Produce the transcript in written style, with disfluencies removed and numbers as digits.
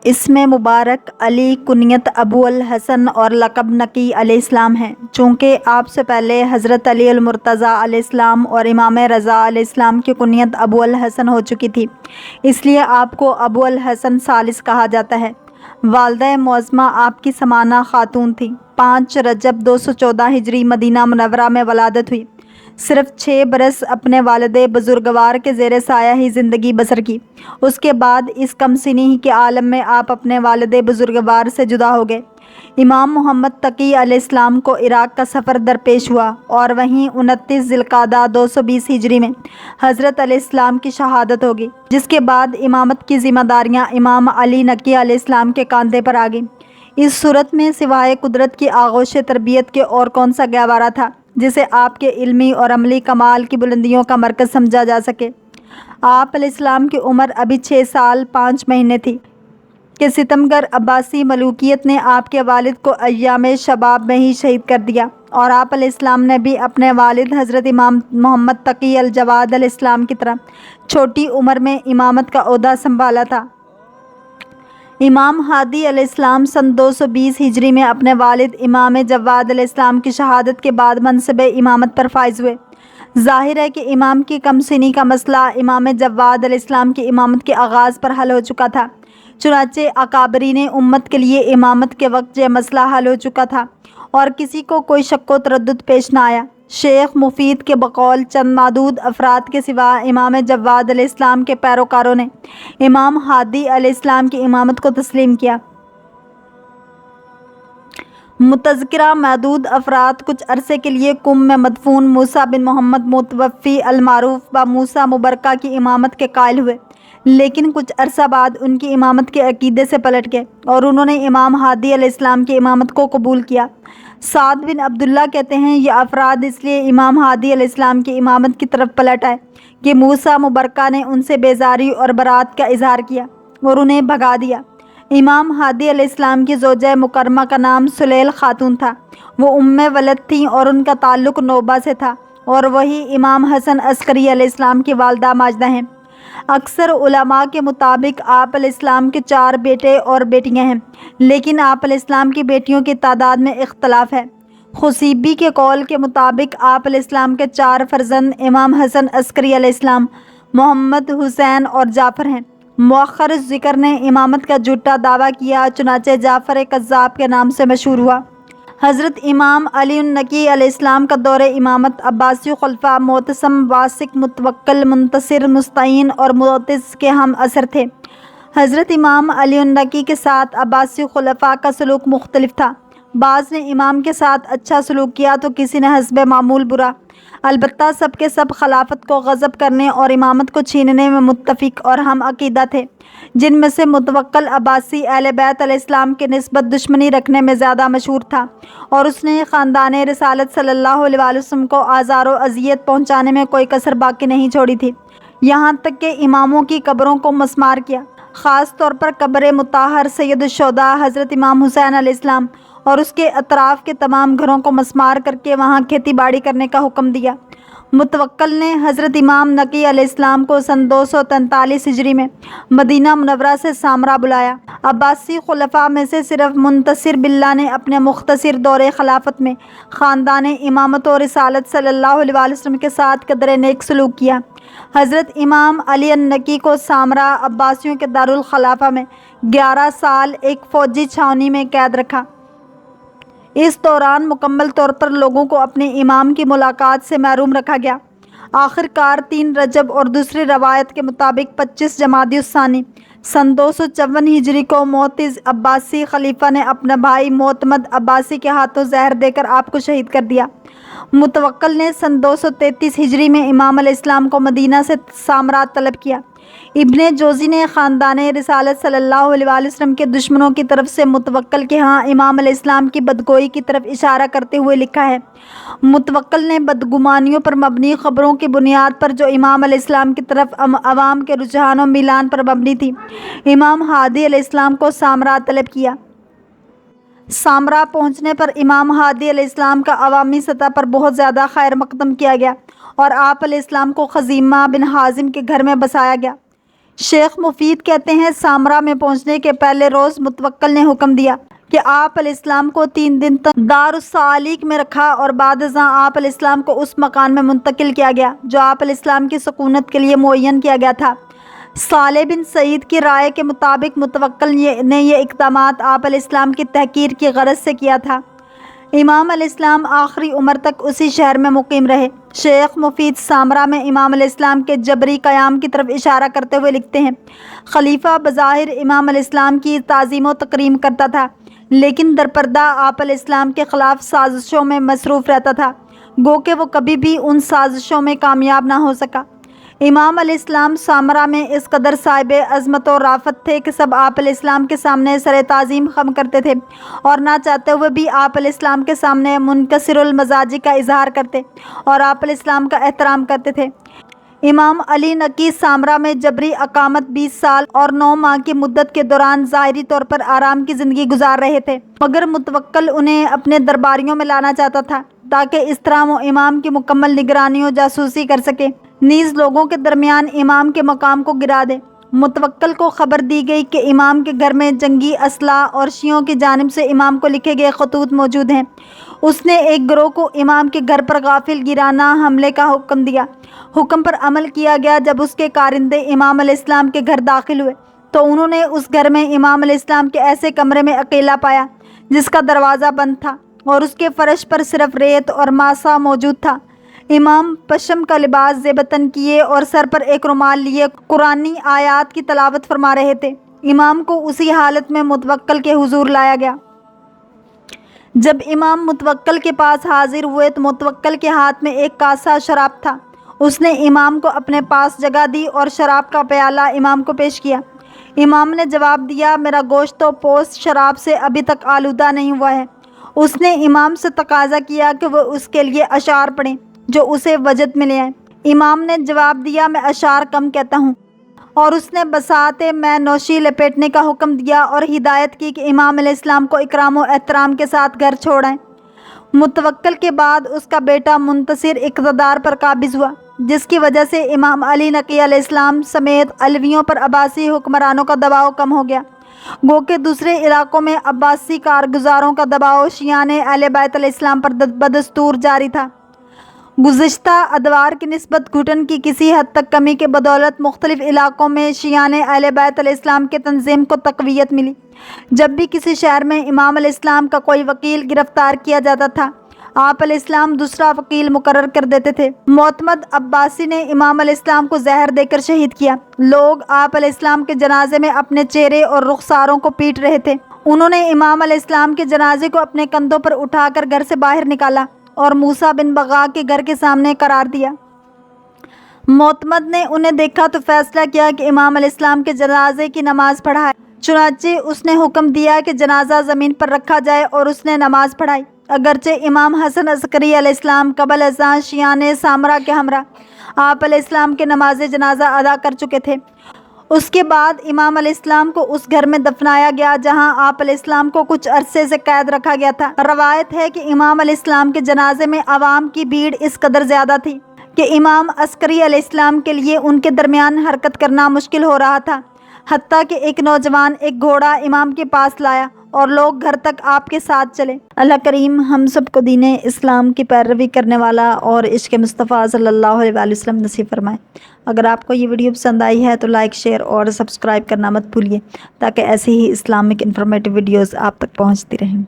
اسم مبارک علی، کنیت ابو الحسن اور لقب نقی علیہ السلام ہے۔ چونکہ آپ سے پہلے حضرت علی المرتضیٰ علیہ السلام اور امام رضا علیہ السلام کی کنیت ابو الحسن ہو چکی تھی، اس لیے آپ کو ابو الحسن ثالث کہا جاتا ہے۔ والدہ معظمہ آپ کی سمانہ خاتون تھیں۔ 5 رجب 214 ہجری مدینہ منورہ میں ولادت ہوئی۔ صرف 6 برس اپنے والد بزرگوار کے زیر سایہ ہی زندگی بسر کی۔ اس کے بعد اس کم سنی کے عالم میں آپ اپنے والد بزرگوار سے جدا ہو گئے۔ امام محمد تقی علیہ السلام کو عراق کا سفر درپیش ہوا اور وہیں 29 ذی القعدہ 220 ہجری میں حضرت علیہ السلام کی شہادت ہوگی، جس کے بعد امامت کی ذمہ داریاں امام علی نقی علیہ السلام کے کاندھے پر آ گئیں۔ اس صورت میں سوائے قدرت کی آغوش تربیت کے اور کون سا گہوارہ تھا جسے آپ کے علمی اور عملی کمال کی بلندیوں کا مرکز سمجھا جا سکے؟ آپ علیہ السلام کی عمر ابھی 6 سال 5 مہینے تھی کہ ستمگر عباسی ملوکیت نے آپ کے والد کو ایام شباب میں ہی شہید کر دیا، اور آپ علیہ السلام نے بھی اپنے والد حضرت امام محمد تقی الجواد علیہ السلام کی طرح چھوٹی عمر میں امامت کا عہدہ سنبھالا تھا۔ امام ہادی علیہ السلام سن 220 ہجری میں اپنے والد امام جواد علیہ السلام کی شہادت کے بعد منصب امامت پر فائز ہوئے۔ ظاہر ہے کہ امام کی کم سنی کا مسئلہ امام جواد علیہ السلام کی امامت کے آغاز پر حل ہو چکا تھا، چنانچہ اکابرین امت کے لیے امامت کے وقت یہ مسئلہ حل ہو چکا تھا اور کسی کو کوئی شک و تردد پیش نہ آیا۔ شیخ مفید کے بقول چند معدود افراد کے سوا امام جواد علیہ السلام کے پیروکاروں نے امام ہادی علیہ السلام کی امامت کو تسلیم کیا۔ متذکرہ معدود افراد کچھ عرصے کے لیے قم میں مدفون موسیٰ بن محمد متوفی المعروف با موسیٰ مبرکہ کی امامت کے قائل ہوئے، لیکن کچھ عرصہ بعد ان کی امامت کے عقیدے سے پلٹ گئے اور انہوں نے امام ہادی علیہ السلام کی امامت کو قبول کیا۔ سعد بن عبداللہ کہتے ہیں، یہ افراد اس لیے امام ہادی علیہ السلام کی امامت کی طرف پلٹ آئے کہ موسیٰ مبرکہ نے ان سے بیزاری اور برات کا اظہار کیا اور انہیں بھگا دیا۔ امام ہادی علیہ السلام کی زوجہ مکرمہ کا نام سلیل خاتون تھا۔ وہ ام ولد تھیں اور ان کا تعلق نوبہ سے تھا، اور وہی امام حسن عسکری علیہ السلام کی والدہ ماجدہ ہیں۔ اکثر علماء کے مطابق آپ علیہ السلام کے 4 بیٹے اور بیٹیاں ہیں، لیکن آپ علیہ السلام کی بیٹیوں کی تعداد میں اختلاف ہے۔ خصیبی کے قول کے مطابق آپ علیہ السلام کے 4 فرزند امام حسن عسکری علیہ السلام، محمد، حسین اور جعفر ہیں۔ مؤخر ذکر نے امامت کا جھوٹا دعویٰ کیا، چنانچہ جعفر کذاب کے نام سے مشہور ہوا۔ حضرت امام علی النقی علیہ السلام کا دور امامت عباسی خلفاء معتصم، واثق، متوکل، منتصر، مستعین اور معتز کے ہم اثر تھے۔ حضرت امام علی النقی کے ساتھ عباسی خلفاء کا سلوک مختلف تھا۔ بعض نے امام کے ساتھ اچھا سلوک کیا تو کسی نے حسب معمول برا۔ البتہ سب کے سب خلافت کو غصب کرنے اور امامت کو چھیننے میں متفق اور ہم عقیدہ تھے، جن میں سے متوکل عباسی اہل بیت علیہ السلام کی نسبت دشمنی رکھنے میں زیادہ مشہور تھا، اور اس نے خاندان رسالت صلی اللہ علیہ وسلم کو آزار و اذیت پہنچانے میں کوئی کسر باقی نہیں چھوڑی تھی، یہاں تک کہ اماموں کی قبروں کو مسمار کیا، خاص طور پر قبر مطہر سید الشہداء حضرت امام حسین علیہ السلام اور اس کے اطراف کے تمام گھروں کو مسمار کر کے وہاں کھیتی باڑی کرنے کا حکم دیا۔ متوکل نے حضرت امام نقی علیہ السلام کو سن 243 ہجری میں مدینہ منورہ سے سامرا بلایا۔ عباسی خلفاء میں سے صرف منتصر باللہ نے اپنے مختصر دور خلافت میں خاندان امامت و رسالت صلی اللہ علیہ وسلم کے ساتھ قدر نیک سلوک کیا۔ حضرت امام علی النقی کو سامرا عباسیوں کے دارالخلافہ میں 11 سال ایک فوجی چھاؤنی میں قید رکھا۔ اس دوران مکمل طور پر لوگوں کو اپنے امام کی ملاقات سے محروم رکھا گیا۔ آخر کار 3 رجب اور دوسری روایت کے مطابق 25 جمادی الثانی سن 254 ہجری کو معتز عباسی خلیفہ نے اپنا بھائی معتمد عباسی کے ہاتھوں زہر دے کر آپ کو شہید کر دیا۔ متوکل نے سن 233 ہجری میں امام علیہ السلام کو مدینہ سے سامرا طلب کیا۔ ابن جوزی نے خاندان رسالت صلی اللہ علیہ وسلم کے دشمنوں کی طرف سے متوکل کے ہاں امام علیہ السلام کی بدگوئی کی طرف اشارہ کرتے ہوئے لکھا ہے، متوکل نے بدگمانیوں پر مبنی خبروں کی بنیاد پر جو امام علیہ السلام کی طرف عوام کے رجحان و میلان پر مبنی تھی، امام ہادی علیہ السلام کو سامرا طلب کیا۔ سامرا پہنچنے پر امام ہادی علیہ السلام کا عوامی سطح پر بہت زیادہ خیر مقدم کیا گیا اور آپ علیہ السلام کو خزیمہ بن حازم کے گھر میں بسایا گیا۔ شیخ مفید کہتے ہیں سامرا میں پہنچنے کے پہلے روز متوکل نے حکم دیا کہ آپ علیہ السلام کو 3 دن تک دار السالک میں رکھا اور بعد ازاں آپ علیہ السلام کو اس مکان میں منتقل کیا گیا جو آپ علیہ السلام کی سکونت کے لیے معین کیا گیا تھا۔ صالح بن سعید کی رائے کے مطابق متوکل نے یہ اقدامات آپ علیہ السلام کی تحقیر کی غرض سے کیا تھا۔ امام علیہ السلام آخری عمر تک اسی شہر میں مقیم رہے۔ شیخ مفید سامرا میں امام علیہ السلام کے جبری قیام کی طرف اشارہ کرتے ہوئے لکھتے ہیں، خلیفہ بظاہر امام علیہ السلام کی تعظیم و تکریم کرتا تھا، لیکن درپردہ آپ علیہ السلام کے خلاف سازشوں میں مصروف رہتا تھا، گو کہ وہ کبھی بھی ان سازشوں میں کامیاب نہ ہو سکا۔ امام علیہ السلام سامرا میں اس قدر صاحب عظمت و رافت تھے کہ سب آپ علیہ السلام کے سامنے سر تعظیم خم کرتے تھے اور نہ چاہتے ہوئے بھی آپ علیہ السلام کے سامنے منکسر المزاجی کا اظہار کرتے اور آپ علیہ السلام کا احترام کرتے تھے۔ امام علی نقی سامرا میں جبری اقامت 20 سال اور 9 ماہ کی مدت کے دوران ظاہری طور پر آرام کی زندگی گزار رہے تھے، مگر متوکل انہیں اپنے درباریوں میں لانا چاہتا تھا تاکہ اس طرح وہ امام کی مکمل نگرانی و جاسوسی کر سکے، نیز لوگوں کے درمیان امام کے مقام کو گرا دے۔ متوکل کو خبر دی گئی کہ امام کے گھر میں جنگی اسلحہ اور شیعوں کی جانب سے امام کو لکھے گئے خطوط موجود ہیں۔ اس نے ایک گروہ کو امام کے گھر پر غافل گیرانہ حملے کا حکم دیا۔ حکم پر عمل کیا گیا۔ جب اس کے کارندے امام علیہ السلام کے گھر داخل ہوئے تو انہوں نے اس گھر میں امام علیہ السلام کے ایسے کمرے میں اکیلا پایا جس کا دروازہ بند تھا اور اس کے فرش پر صرف ریت اور ماسا موجود تھا۔ امام پشم کا لباس زیب تن کیے اور سر پر ایک رومال لیے قرآنی آیات کی تلاوت فرما رہے تھے۔ امام کو اسی حالت میں متوکل کے حضور لایا گیا۔ جب امام متوکل کے پاس حاضر ہوئے تو متوکل کے ہاتھ میں ایک کاسہ شراب تھا۔ اس نے امام کو اپنے پاس جگہ دی اور شراب کا پیالہ امام کو پیش کیا۔ امام نے جواب دیا، میرا گوشت و پوست شراب سے ابھی تک آلودہ نہیں ہوا ہے۔ اس نے امام سے تقاضا کیا کہ وہ اس کے لیے اشعار پڑھیں جو اسے وجد میں لے آئیں۔ امام نے جواب دیا، میں اشعار کم کہتا ہوں، اور اس نے بساط میں نوشی لپیٹنے کا حکم دیا اور ہدایت کی کہ امام علیہ السلام کو اکرام و احترام کے ساتھ گھر چھوڑیں۔ متوکل کے بعد اس کا بیٹا منتصر اقتدار پر قابض ہوا، جس کی وجہ سے امام علی نقی علیہ السلام سمیت علویوں پر عباسی حکمرانوں کا دباؤ کم ہو گیا، گو کہ دوسرے علاقوں میں عباسی کارگزاروں کا دباؤ شیعان اہل بیت علیہ السلام پر بدستور جاری تھا۔ گزشتہ ادوار کی نسبت گھٹن کی کسی حد تک کمی کے بدولت مختلف علاقوں میں شیعان اہل بیت علیہ السلام کے تنظیم کو تقویت ملی۔ جب بھی کسی شہر میں امام علیہ السلام کا کوئی وکیل گرفتار کیا جاتا تھا، آپ علیہ السلام دوسرا وکیل مقرر کر دیتے تھے۔ معتمد عباسی نے امام علیہ السلام کو زہر دے کر شہید کیا۔ لوگ آپ علیہ السلام کے جنازے میں اپنے چہرے اور رخساروں کو پیٹ رہے تھے۔ انہوں نے امام علیہ السلام کے جنازے کو اپنے کندھوں پر اٹھا کر گھر سے باہر نکالا اور موسیٰ بن بغا کے گھر کے سامنے قرار دیا۔ معتمد نے انہیں دیکھا تو فیصلہ کیا کہ امام علیہ السلام کے جنازے کی نماز پڑھائے۔ چنانچہ اس نے حکم دیا کہ جنازہ زمین پر رکھا جائے اور اس نے نماز پڑھائی۔ اگرچہ امام حسن عسکری علیہ السلام قبل ازاں شیعان سامرا کے ہمراہ آپ علیہ السلام کے نماز جنازہ ادا کر چکے تھے، اس کے بعد امام علیہ السلام کو اس گھر میں دفنایا گیا جہاں آپ علیہ السلام کو کچھ عرصے سے قید رکھا گیا تھا۔ روایت ہے کہ امام علیہ السلام کے جنازے میں عوام کی بھیڑ اس قدر زیادہ تھی کہ امام عسکری علیہ السلام کے لیے ان کے درمیان حرکت کرنا مشکل ہو رہا تھا، حتیٰ کہ ایک نوجوان ایک گھوڑا امام کے پاس لایا اور لوگ گھر تک آپ کے ساتھ چلے۔ اللہ کریم ہم سب کو دین اسلام کی پیروی کرنے والا اور عشق مصطفیٰ صلی اللہ علیہ وآلہ وسلم نصیب فرمائے۔ اگر آپ کو یہ ویڈیو پسند آئی ہے تو لائک، شیئر اور سبسکرائب کرنا مت بھولیے تاکہ ایسی ہی اسلامک انفارمیٹیو ویڈیوز آپ تک پہنچتی رہیں۔